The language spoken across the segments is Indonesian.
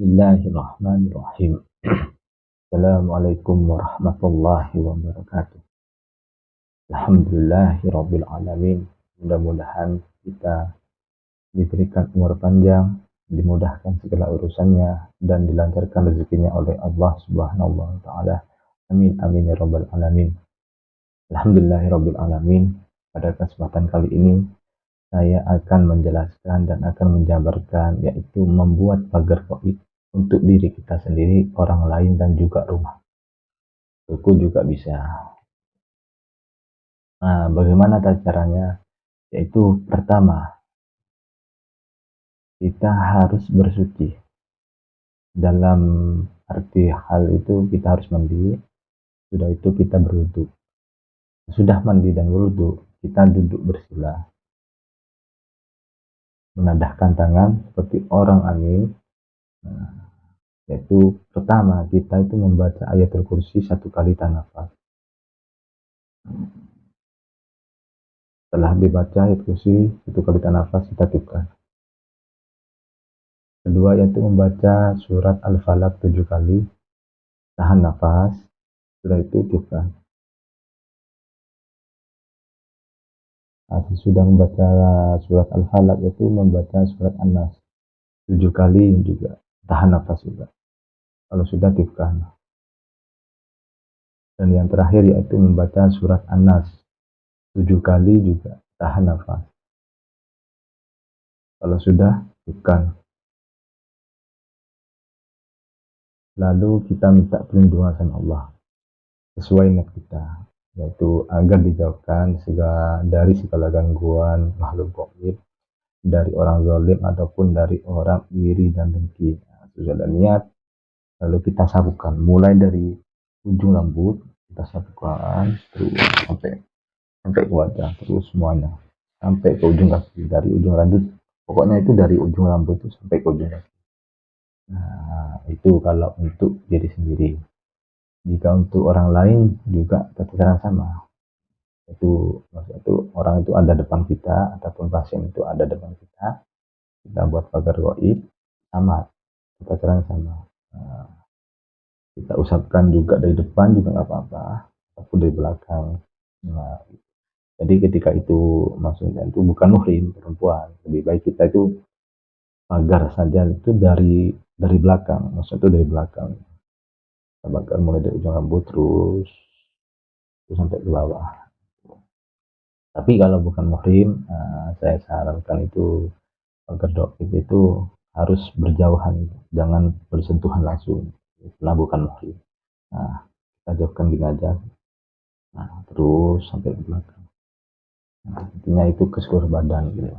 Bismillahirrahmanirrahim. Assalamualaikum warahmatullahi wabarakatuh. Alhamdulillahirabbil alamin. Mudah-mudahan kita diberikan umur panjang, dimudahkan segala urusannya, dan dilancarkan rezekinya oleh Allah Subhanahu wa taala. Amin amin ya rabbal alamin. Alhamdulillahirabbil alamin. Pada kesempatan kali ini saya akan menjelaskan dan akan menjabarkan, yaitu membuat pagar gaib untuk diri kita sendiri, orang lain, dan juga rumah. Toko juga bisa. Nah, bagaimana caranya? Yaitu pertama, kita harus bersuci. Dalam arti hal itu kita harus mandi, sudah itu kita berwudu. Sudah mandi dan berwudu, kita duduk bersila, menadahkan tangan seperti orang amin. Nah, yaitu pertama, kita itu membaca ayatul kursi 1 kali tanafas. Setelah dibaca ayat kursi 1 kali tanafas, kita tiupkan. Kedua, yaitu membaca surat Al-Falaq 7 kali, tahan nafas, setelah itu tiupkan. Nah, sesudah membaca surat Al-Falaq, itu membaca surat An-Nas 7 kali juga, tahan nafas juga. Kalau sudah tiupkan. Dan yang terakhir yaitu membaca surat An-Nas 7 kali juga, tahan nafas. Kalau sudah, tiupkan. Lalu kita minta perlindungan sama Allah sesuai niat kita, yaitu agar dijauhkan dari segala gangguan makhluk gaib, dari orang zalim ataupun dari orang iri dan dengki. Sudah niat, lalu kita sapukan mulai dari ujung rambut, kita sapukan terus sampai ke wajah, terus semuanya sampai ke ujung kaki, dari ujung rambut, pokoknya itu dari ujung rambut itu sampai ke ujung kaki. Nah, itu kalau untuk diri sendiri. Jika untuk orang lain juga tetap cara sama. Maksudnya itu orang itu ada depan kita, ataupun pasien itu ada depan kita buat pagar gaib sama, kita cara sama. Nah, kita usapkan juga dari depan juga nggak apa-apa, ataupun dari belakang. Nah, jadi ketika itu maksudnya itu bukan muhrim perempuan, lebih baik kita itu pagar saja itu dari belakang, maksudnya itu dari belakang. Kita bakar mulai dari ujung rambut terus sampai ke bawah. Tapi kalau bukan muhrim, saya sarankan itu pagar gaib itu harus berjauhan, jangan bersentuhan langsung setelah bukan muhrim. Nah, kita jauhkan gini aja, nah terus sampai ke belakang. Nah, intinya itu ke seluruh badan gitu.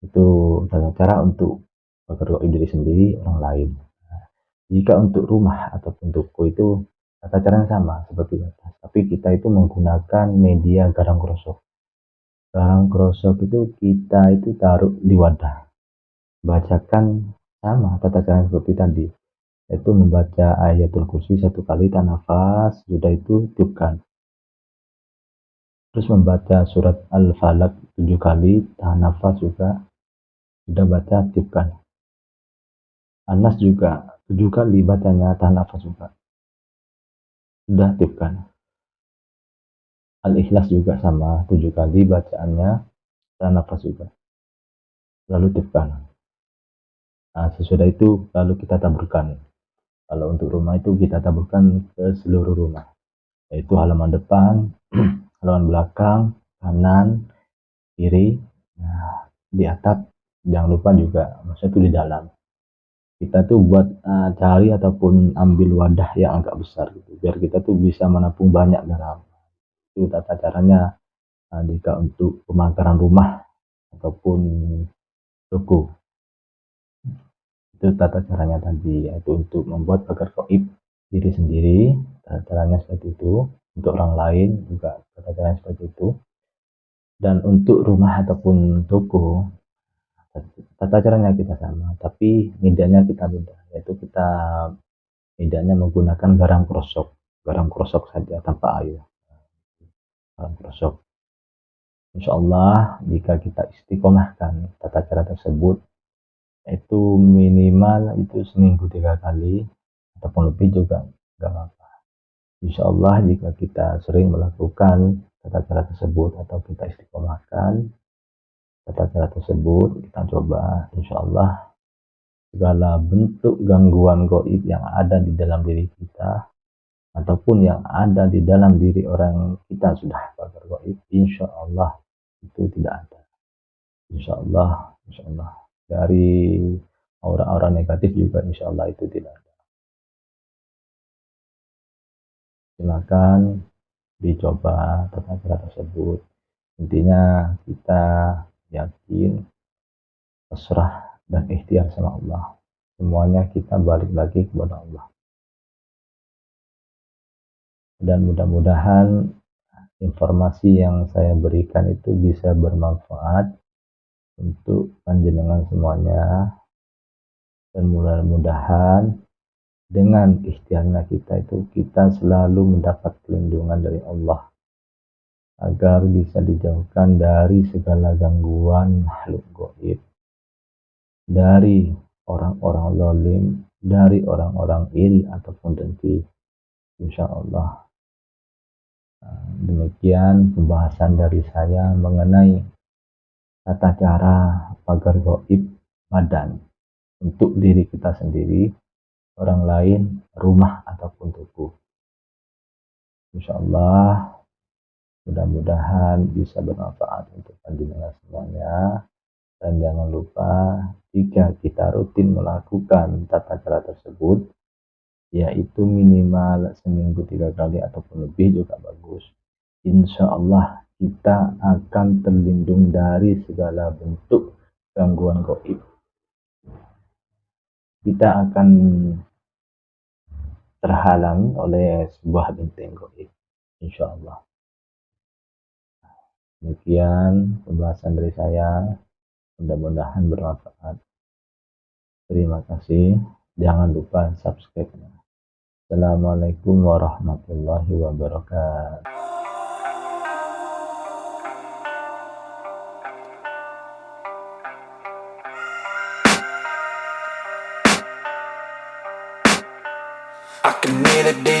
Itu cara untuk pagar gaib diri sendiri, orang lain. Nah, jika untuk rumah ataupun toko itu tata cara yang sama seperti atas, tapi kita itu menggunakan media garang krosok. Garang krosok itu kita itu taruh di wadah, bacakan sama tata cara seperti tadi, yaitu membaca ayatul kursi 1 kali tahan nafas, sudah itu tiupkan. Terus membaca surat Al-Falaq 7 kali, tahan nafas juga, sudah baca, tiupkan. Anas juga 7 kali bacanya, tahan nafas juga, sudah tiupkan. Al-Ikhlas juga sama, 7 kali bacaannya, tahan nafas juga, lalu tiupkan. Nah, sesudah itu lalu kita taburkan. Kalau untuk rumah itu kita taburkan ke seluruh rumah, yaitu halaman depan, halaman belakang, kanan, kiri, nah, di atap, jangan lupa juga, maksudnya itu di dalam. Kita tuh buat cari ataupun ambil wadah yang agak besar gitu, biar kita tuh bisa menampung banyak garam. Itu tata caranya jika untuk pemakaran rumah ataupun toko. Itu tata caranya tadi, yaitu untuk membuat pagar gaib diri sendiri, tata caranya seperti itu. Untuk orang lain juga tata caranya seperti itu. Dan untuk rumah ataupun toko, tata caranya kita sama, tapi medianya kita beda, yaitu kita medianya menggunakan garam krosok saja tanpa air. Garam krosok. Insya Allah jika kita istiqomahkan tata cara tersebut, Itu minimal itu seminggu 3 kali ataupun lebih juga nggak apa-apa. Insyaallah jika kita sering melakukan tata cara tersebut atau kita istiqomahkan tata cara tersebut, kita coba, insyaallah segala bentuk gangguan gaib yang ada di dalam diri kita ataupun yang ada di dalam diri orang kita sudah hafal gaib, insyaallah itu tidak ada. Insyaallah, insyaallah. Dari aura-aura negatif juga insyaallah itu tidak ada. Silakan dicoba tata cara tersebut. Intinya kita yakin, pasrah dan ikhtiar sama Allah. Semuanya kita balik lagi kepada Allah. Dan mudah-mudahan informasi yang saya berikan itu bisa bermanfaat untuk panjenengan semuanya, dan mudah-mudahan dengan ikhtiarnya kita itu kita selalu mendapat perlindungan dari Allah agar bisa dijauhkan dari segala gangguan makhluk gaib, dari orang-orang zalim, dari orang-orang iri ataupun dengki, insyaallah. Demikian pembahasan dari saya mengenai tata cara pagar gaib badan untuk diri kita sendiri, orang lain, rumah ataupun tubuh. Insyaallah mudah-mudahan bisa bermanfaat untuk panjenengan semuanya, dan jangan lupa jika kita rutin melakukan tata cara tersebut, yaitu minimal seminggu 3 kali ataupun lebih juga bagus, insya Allah kita akan terlindung dari segala bentuk gangguan gaib. Kita akan terhalang oleh sebuah benteng gaib, insya Allah. Demikian pembahasan dari saya, mudah-mudahan bermanfaat. Terima kasih, jangan lupa subscribe. Assalamualaikum warahmatullahi wabarakatuh. I can hear the day